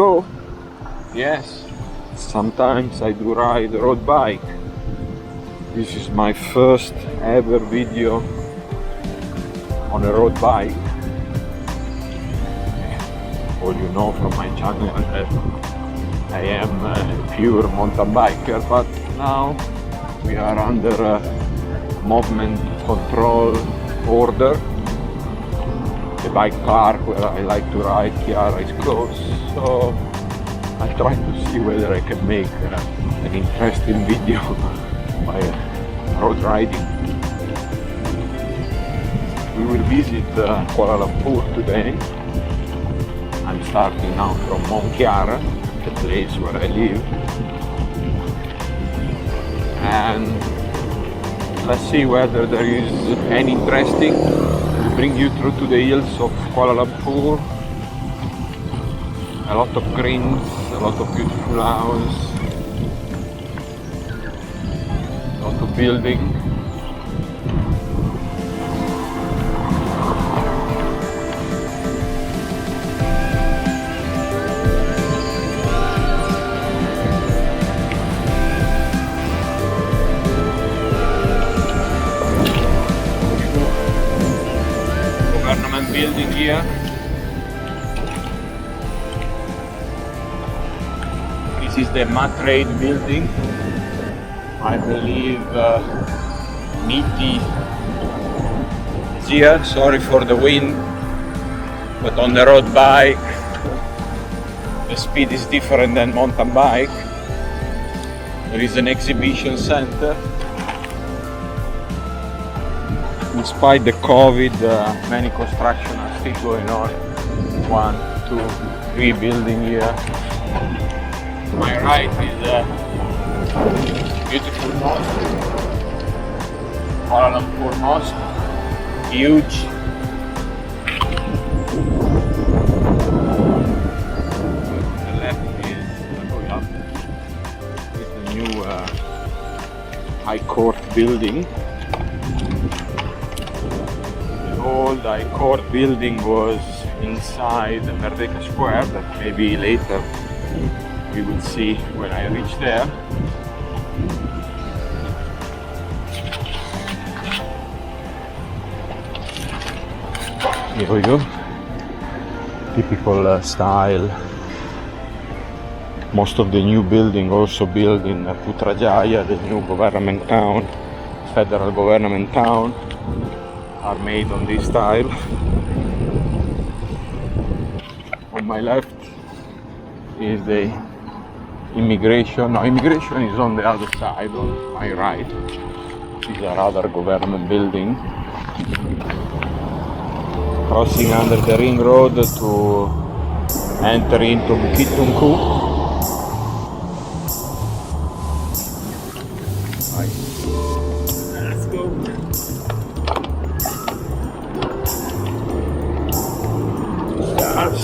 go. Yes, sometimes I do ride road bike. This is my first ever video on a road bike. All you know from my channel that I am a pure mountain biker, but now we are under a movement control order. The bike park where I like to ride, Chiara, is closed, so I try to see whether I can make an interesting video by road riding. We will visit Kuala Lumpur today. I'm starting now from Mount Chiara, the place where I live, and let's see whether there is any interesting to bring you through to the hills of Kuala Lumpur. A lot of greens, a lot of beautiful houses, a lot of building. Government building here. This is the Matrade building. I believe Niti is here. Sorry for the wind, but on the road bike the speed is different than mountain bike. There is an exhibition center. Despite the COVID, many construction are still going on. 1, 2, 3 building here. To my right is a beautiful mosque, Kuala Lumpur mosque, huge. On the left is the new High Court building. The old High Court building was inside the Merdeka Square, that maybe later we will see when I reach there. Here we go. Typical style. Most of the new building also built in Putrajaya, the new government town, federal government town, are made on this style. On my left is the immigration. No, immigration is on the other side, on my right. These are other government building. Crossing under the ring road to enter into Bukit Tungku. Let's go. Stars.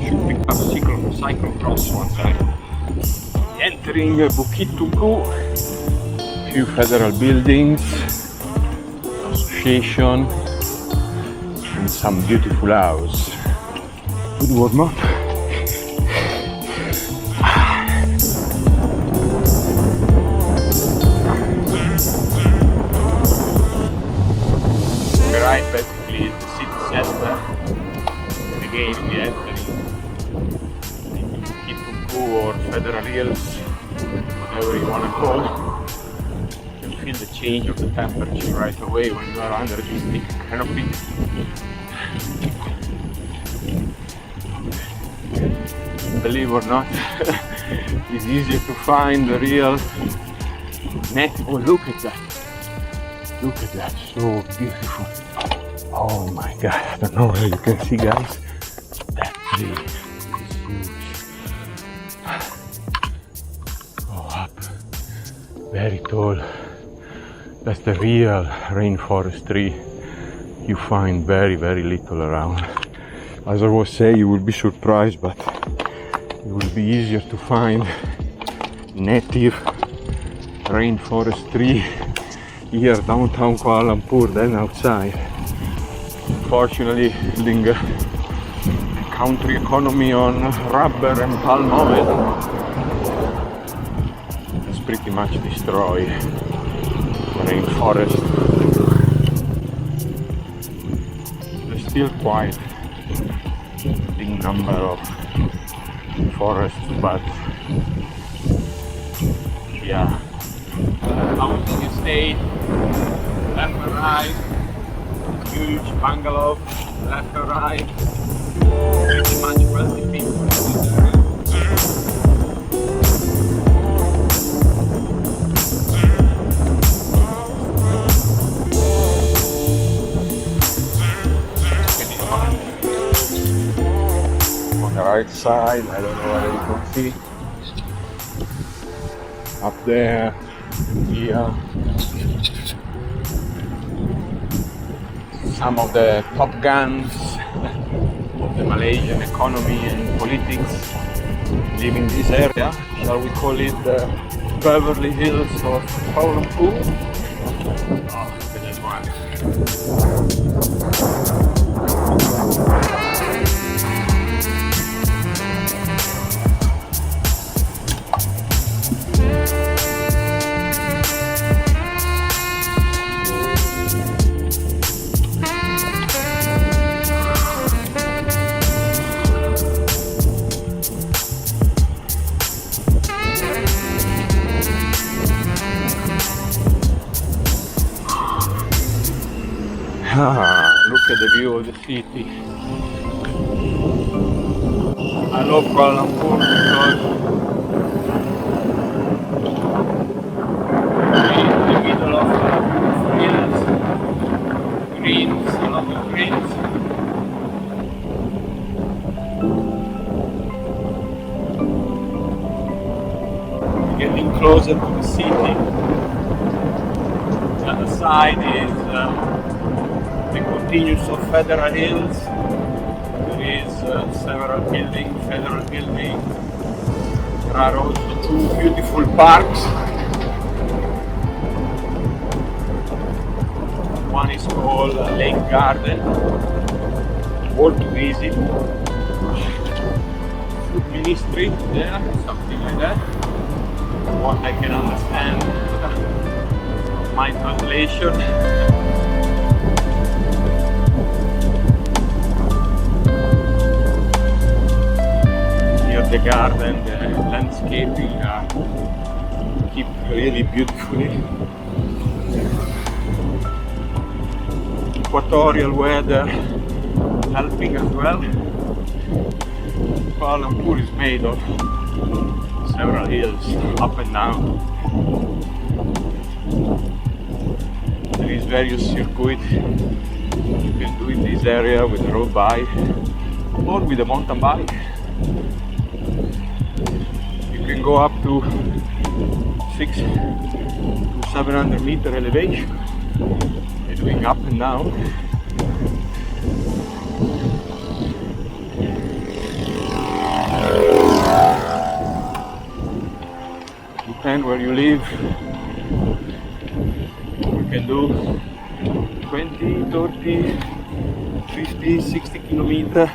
Should pick up cyclocross one time. Entering Bukit Tungku, few federal buildings, association, and some beautiful house. Good warm up. The right basically is the city center. Again, we enter into Bukit Tungku or Federal Hills, whatever you want to call it. You can feel the change of the temperature right away when you are under this big canopy. Believe or not, it's easier to find the real net. Oh, look at that! Look at that, so beautiful. Oh my god, I don't know whether you can see, guys. That tree is huge. Go up, very tall. That's the real rainforest tree. You find very, very little around. As I was saying, you will be surprised, but it will be easier to find native rainforest tree here downtown Kuala Lumpur than outside. Fortunately, building a country economy on rubber and palm oil has pretty much destroyed the rainforest. There's still quite a big number of forests, but yeah, housing estate, left and right, huge bungalow, left and right, pretty much wealthy people. On the right side, I don't know whether you can see, up there, here, some of the top guns of the Malaysian economy and politics live in this area. Shall we call it the Beverly Hills of Kuala Lumpur? Oh, look at this one. Look at the view of the city. I love Kuala Lumpur because in the middle of hills, greens, a lot of greens. Getting closer to the city. The other side is the continuous of Federal Hills. There is several buildings, federal buildings. There are also two beautiful parks. One is called Lake Garden, all to visit. Food ministry there, something like that. What I can understand of my translation. The garden, the landscaping keep really beautifully. Equatorial weather helping as well. Kuala Lumpur is made of several hills, up and down. There is various circuits you can do in this area with a road bike or with a mountain bike. You can go up to 600 to 700 meter elevation by doing up and down. Depend where you live, you can do 20, 30, 50, 60 kilometers.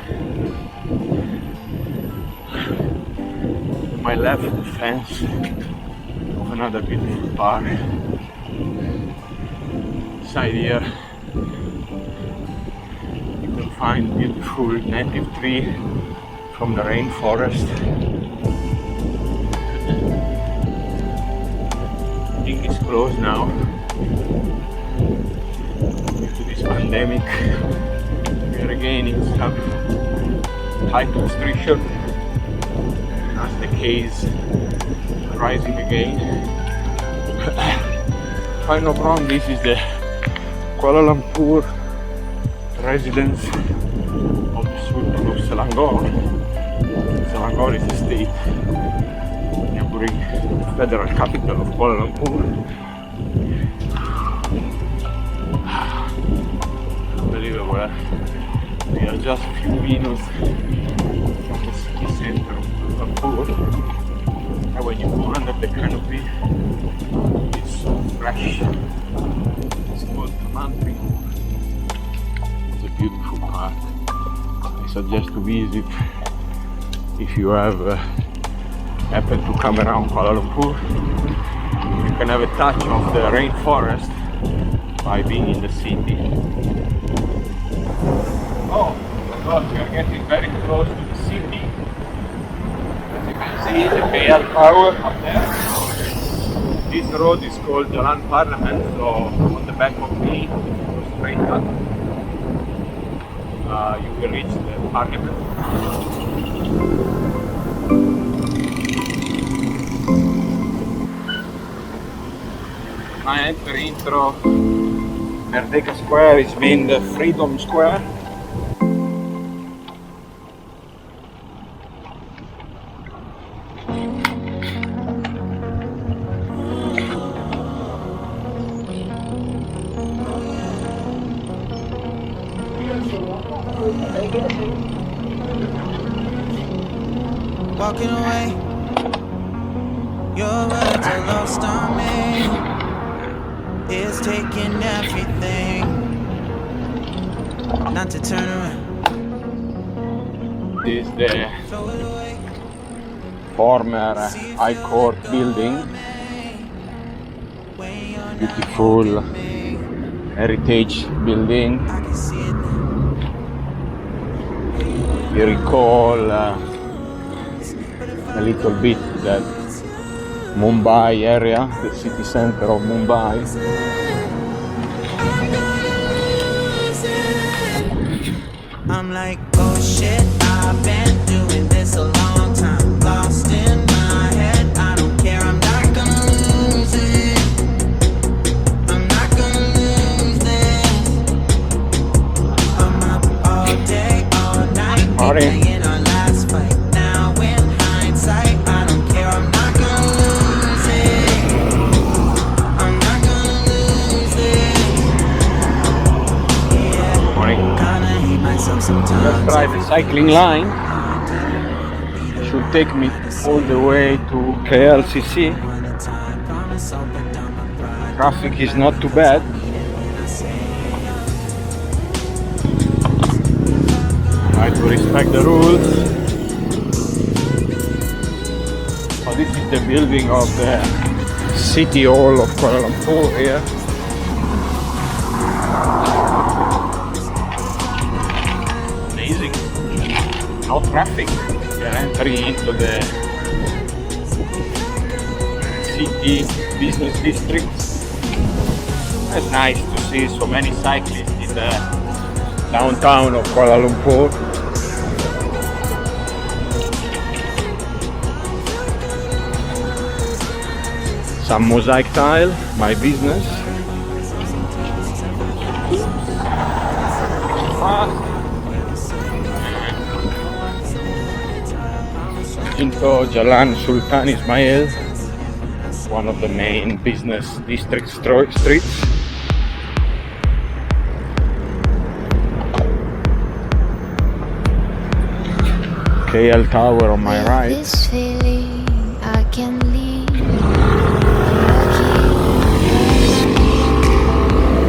My left, the fence of another beautiful park. Inside here you can find beautiful native tree from the rainforest. I think it's closed now due to this pandemic. We are again in some height restriction. As the case rising again. If I'm not wrong, this is the Kuala Lumpur residence of the Sultan of Selangor. Selangor is a state neighboring the federal capital of Kuala Lumpur. Unbelievable. We are just a few minutes from the city center of Lumpur. And when you go under the canopy, it's so fresh. It's called camping. It's a beautiful park. I suggest to visit if you have happen to come around Kuala Lumpur. You can have a touch of the rainforest by being in the city. Oh my god, we are getting very close to the city. As you can see, the KL Tower up there. This road is called Jalan Parliament, so on the back of me, go straight up. You will reach the Parliament. My intro Merdeka Square is being the Freedom Square. Walking away, your words are lost on me. It's taking everything not to turn around. This is the former High Court building. Beautiful heritage building. You recall a little bit that Mumbai area, the city center of Mumbai. I'm like, oh shit, I've been doing this a long time. Lost in my head, I don't care, I'm not gonna lose it. I'm not gonna lose this. I'm up all day, all night, replaying our last fight. Now in hindsight, I don't care, I'm not gonna lose it. I'm not gonna lose it. Yeah, kinda hate myself sometimes. Let's try the cycling line. It should take me all the way to KLCC. Traffic is not too bad. Try to respect the rules. So this is the building of the City Hall of Kuala Lumpur here. Amazing. No traffic. We are entering into the city business district. It's nice to see so many cyclists in the downtown of Kuala Lumpur. Some mosaic tile, my business. Into Jalan Sultan Ismail, one of the main business district streets. KL Tower on my right. This feeling I can leave.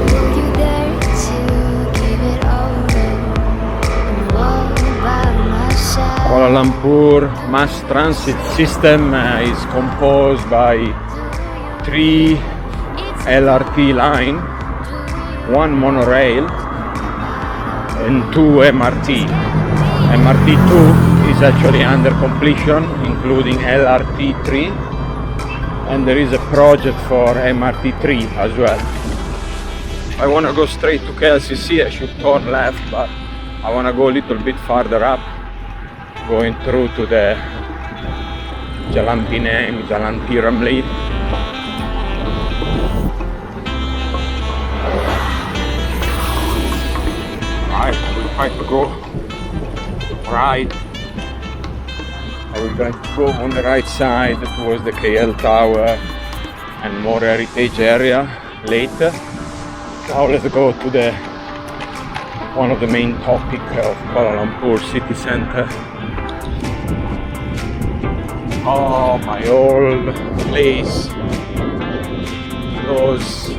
Will you dare to give it over and walk by my side? Kuala Lumpur mass transit system is composed by 3 LRT line, 1 monorail and 2 MRT. MRT2 is actually under completion, including LRT3, and there is a project for MRT3 as well. I want to go straight to KLCC, I should turn left, but I want to go a little bit farther up, going through to the Jalan Pinang, Jalan Piramli. Right, we'll try to go right. I will try to go on the right side towards the KL Tower and more heritage area later. Now let's go to the one of the main topic of Kuala Lumpur city center. Oh, my old place. Those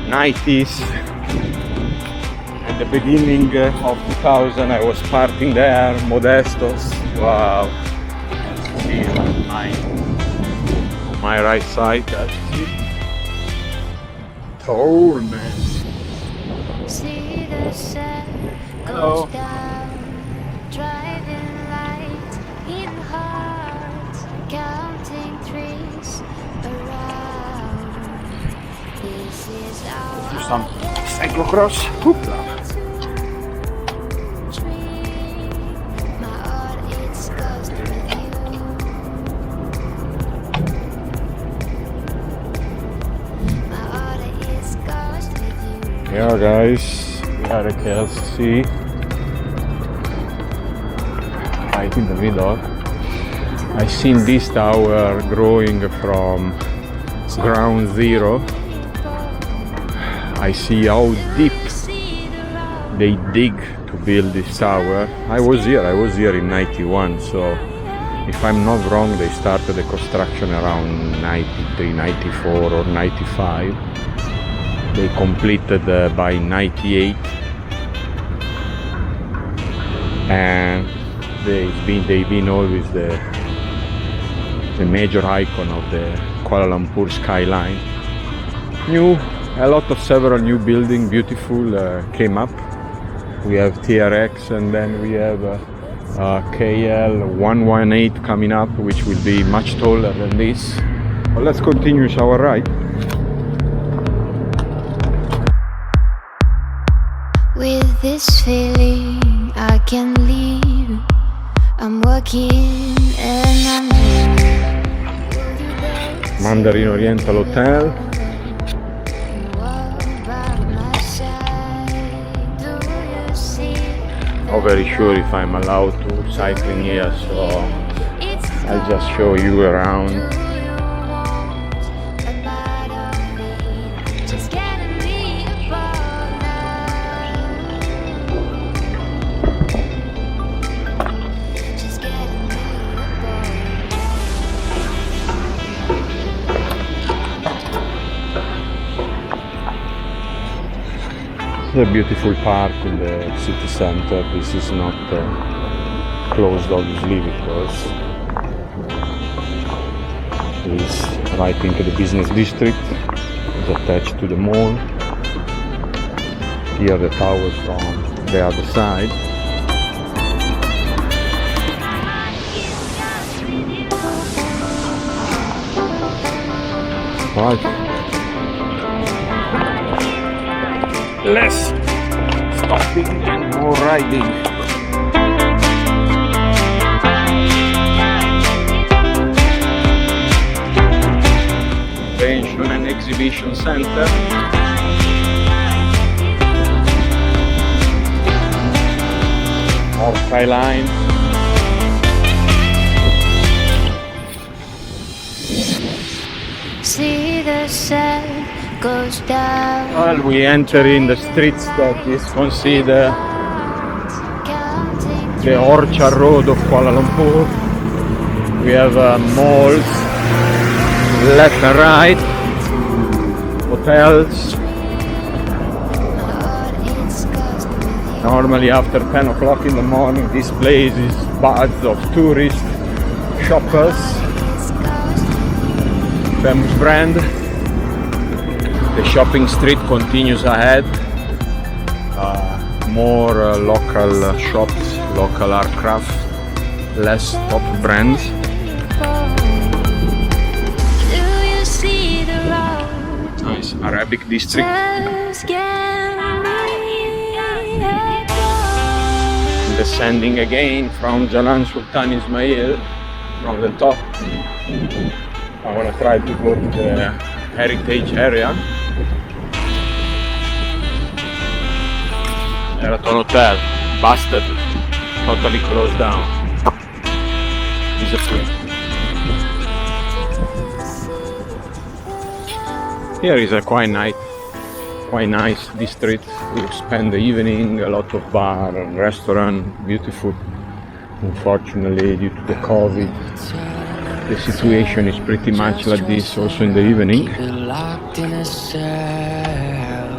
90s. At the beginning of 2000 I was partying there, Modestos. Wow. See on my right side, that's it. Tall man. See the sun Hello. goes down, driving light in hearts, counting trees around. This is Do our some cyclocross. Hoopla. tree. My heart it's ghost with you. My heart is ghost with you. Yeah, guys, we are at KLC. Right in the middle. I seen this tower growing from ground zero. I see how deep they dig to build this tower. I was here in 91, so if I'm not wrong, they started the construction around 93, 94 or 95. They completed by 98, and they've been always the major icon of the Kuala Lumpur skyline. Several new buildings, beautiful, came up. We have TRX, and then we have KL 118 coming up, which will be much taller than this. But let's continue our ride. With this feeling I can leave. I'm working and I'm Mandarin Oriental Hotel. Not very sure if I'm allowed to cycling here, so I'll just show you around. A beautiful park in the city center. This is not closed obviously because it's right into the business district. It's attached to the mall. Here the tower from the other side. Right. Less stopping and more riding. Convention and Exhibition Center. More skyline. see the sun goes down. Well, we enter in the streets that is considered the Orchard Road of Kuala Lumpur. We have malls, left and right, hotels. Normally after 10 o'clock in the morning, this place is buzzed of tourists, shoppers, famous brand. The shopping street continues ahead. More local shops, local art craft, less top brands. Nice Arabic district. Descending again from Jalan Sultan Ismail from the top. I want to try to go to the heritage area. Sheraton Hotel, busted, totally closed down. Disappeared. Here is a quite nice district. We spend the evening, a lot of bar and restaurant, beautiful. Unfortunately, due to the COVID, the situation is pretty much like this also in the evening. Keep it locked in a cell,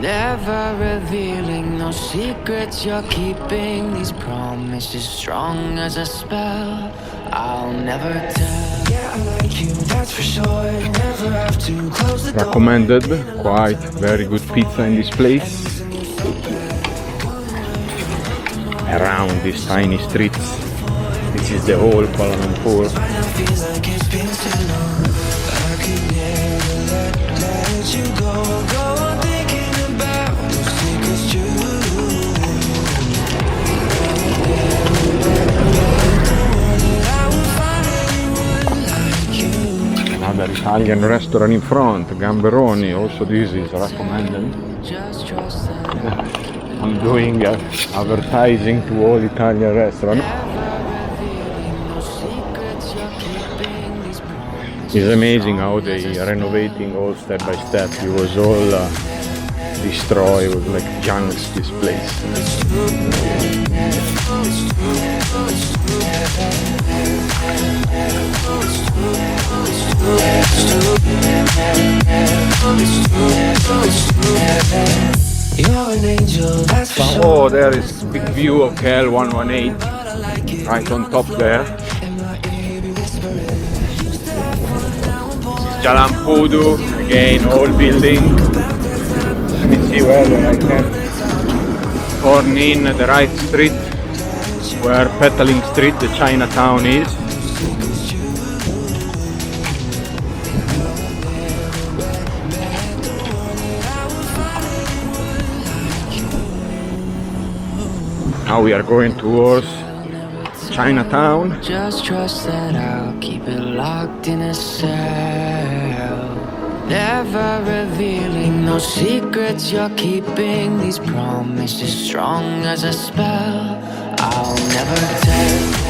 never revealing no secrets you're keeping. These promises strong as a spell, I'll never tell. Yeah, I like you, that's for sure. Never have to close the door. Recommended, quite very good pizza in this place. Around these tiny streets. This is the whole Kuala Lumpur. Another Italian restaurant in front, Gamberoni, also this is recommended. I'm doing advertising to all Italian restaurants. It's amazing how they are renovating all step by step. It was all destroyed, it was like junks, this place. You're an angel, that's for sure. Oh, there is big view of KL 118 right on top there. Jalan Pudu, again old building. Let me see whether I can turn in the right street where Petaling Street, the Chinatown is. Now we are going towards Chinatown. Just trust that I'll keep it locked in a cell, never revealing no secrets you're keeping. These promises strong as a spell, I'll never tell.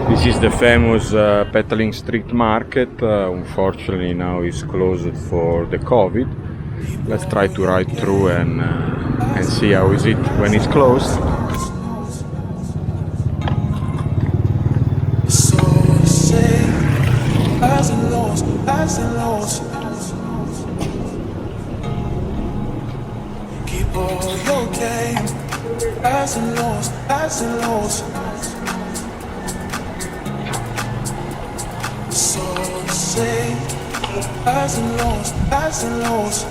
This is the famous Petaling Street Market. Unfortunately now it's closed for the COVID. Let's try to ride through and see how is it when it's closed. So say, highs and lows, highs and lows. Keep all your games, highs and lows, highs and lows. So say, highs and lows, highs and lows.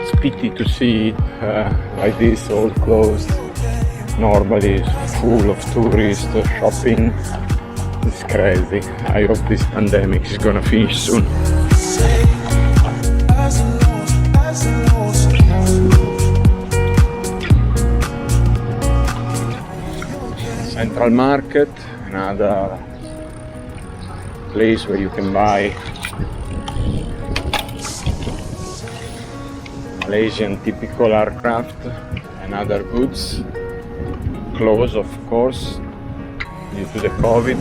It's pity to see it like this, all closed. Normally it's full of tourists shopping. It's crazy. I hope this pandemic is gonna finish soon. Central Market, another place where you can buy Malaysian typical aircraft and other goods. Closed, of course, due to the COVID.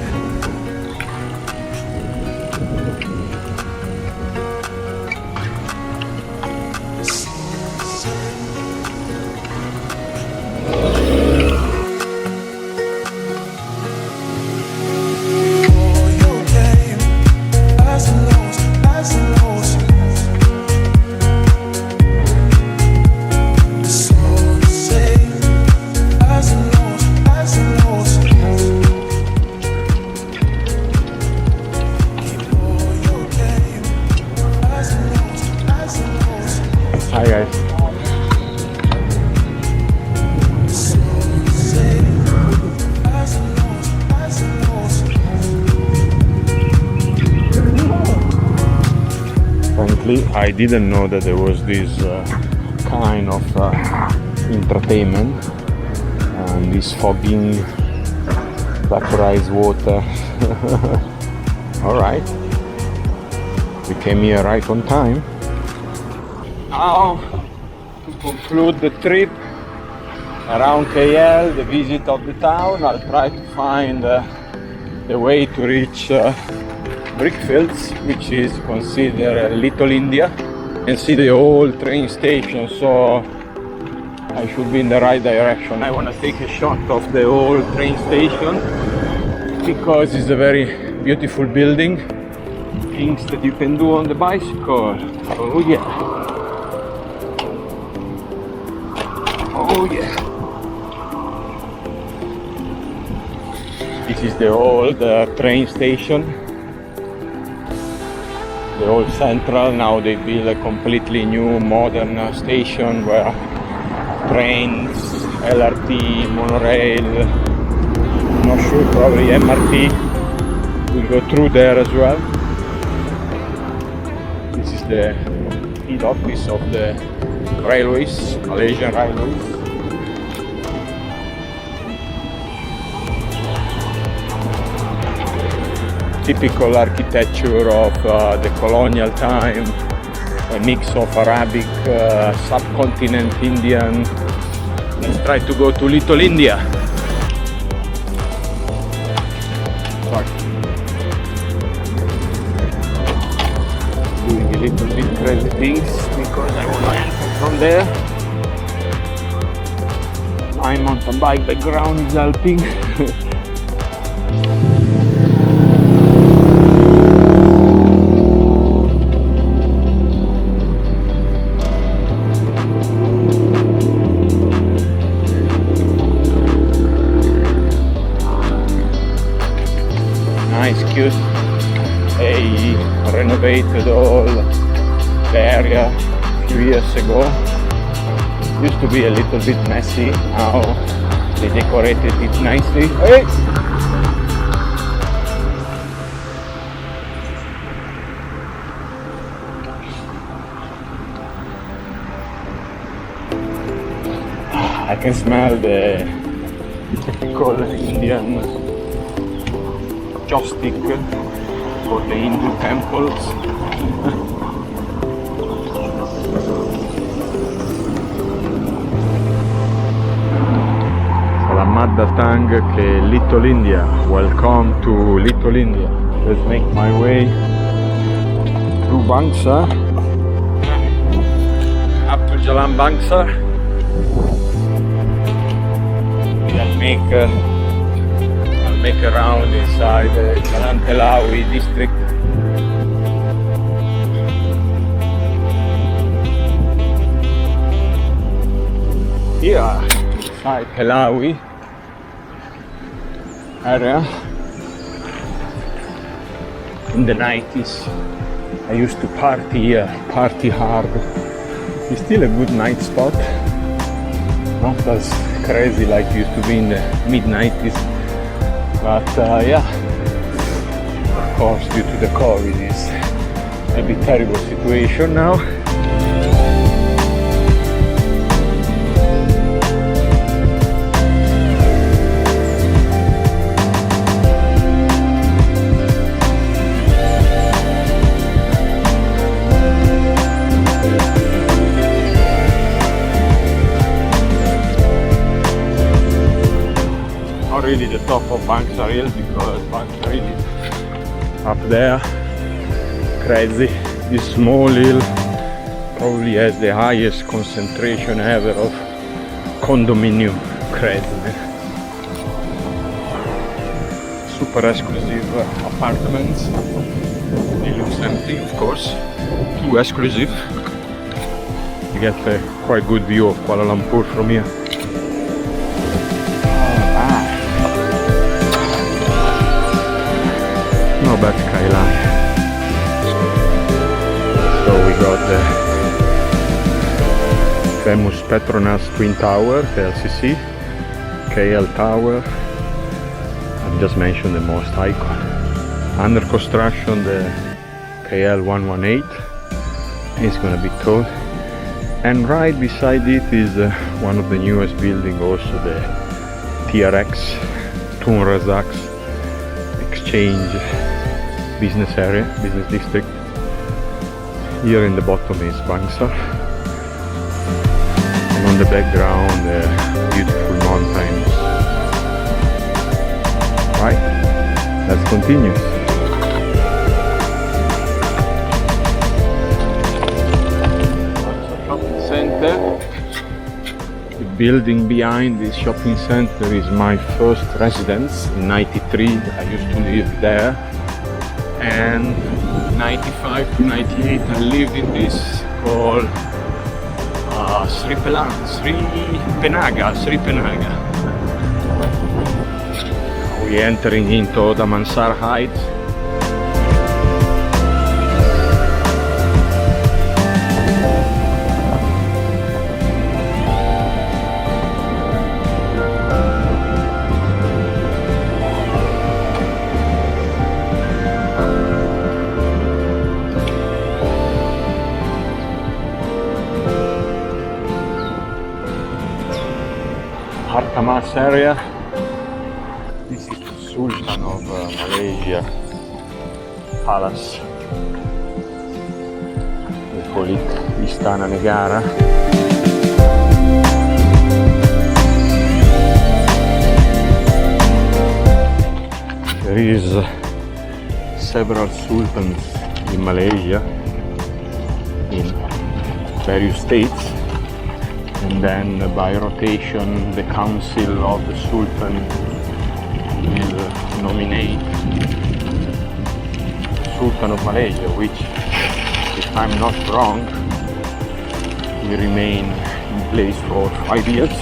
honestly, I didn't know that there was this kind of entertainment and this fogging, vaporized water. Alright, we came here right on time. Now, to conclude the trip around KL, the visit of the town, I'll try to find the way to reach Brickfields, which is considered Little India. You can see the old train station, so I should be in the right direction. I want to take a shot of the old train station because it's a very beautiful building. Things that you can do on the bicycle. Oh yeah. Oh yeah. This is the old train station. The old central. Now they build a completely new modern station where trains, LRT, monorail, not sure, probably MRT will go through there as well. This is the head office of the railways, Malaysian Railways. Typical architecture of the colonial time, a mix of Arabic, subcontinent Indian. Let's try to go to Little India. Sorry. Doing a little bit crazy things because I want to enter from there. My mountain bike background is helping. Nice, cute. They renovated all the area a few years ago. Used to be a little bit messy. Now they decorated it nicely. Hey! I can smell the typical Indian joystick for the Hindu temples. Salamat datang ke Little India. Welcome to Little India. Let's make my way through Bangsa up to Jalan Bangsa. I'll make a round inside the Jalan Telawi district. Here, inside Telawi area, in the 90s, I used to party here, party hard. It's still a good night spot, not as crazy like it used to be in the mid-90s. But yeah, of course, due to the COVID, it's a bit terrible situation now. Not really the top of Bangsa Hill because Bangsa Hill is up there, crazy. This small hill probably has the highest concentration ever of condominium, crazy man. Super exclusive apartments. It looks empty, of course, too exclusive. You get a quite good view of Kuala Lumpur from here. No bad skyline. So we got the famous Petronas Twin Tower, the LCC, KL Tower. I've just mentioned the most icon. Under construction, the KL 118, It's gonna be cold. And right beside it is one of the newest buildings, also the TRX, Tun Razak's exchange business area, business district. Here in the bottom is Bangsar. And on the background, the beautiful mountains. Right, let's continue. Shopping center. The building behind this shopping center is my first residence. In '93, I used to live there, and 95 to 98, I lived in this called Sri Penaga. We're entering into the Mansar Heights. Hartamas area. This is the Sultan of Malaysia Palace. We call it Istana Negara. There is several sultans in Malaysia in various states. And then by rotation the council of the Sultan will nominate Sultan of Malaysia, which, if I'm not wrong, will remain in place for 5 years.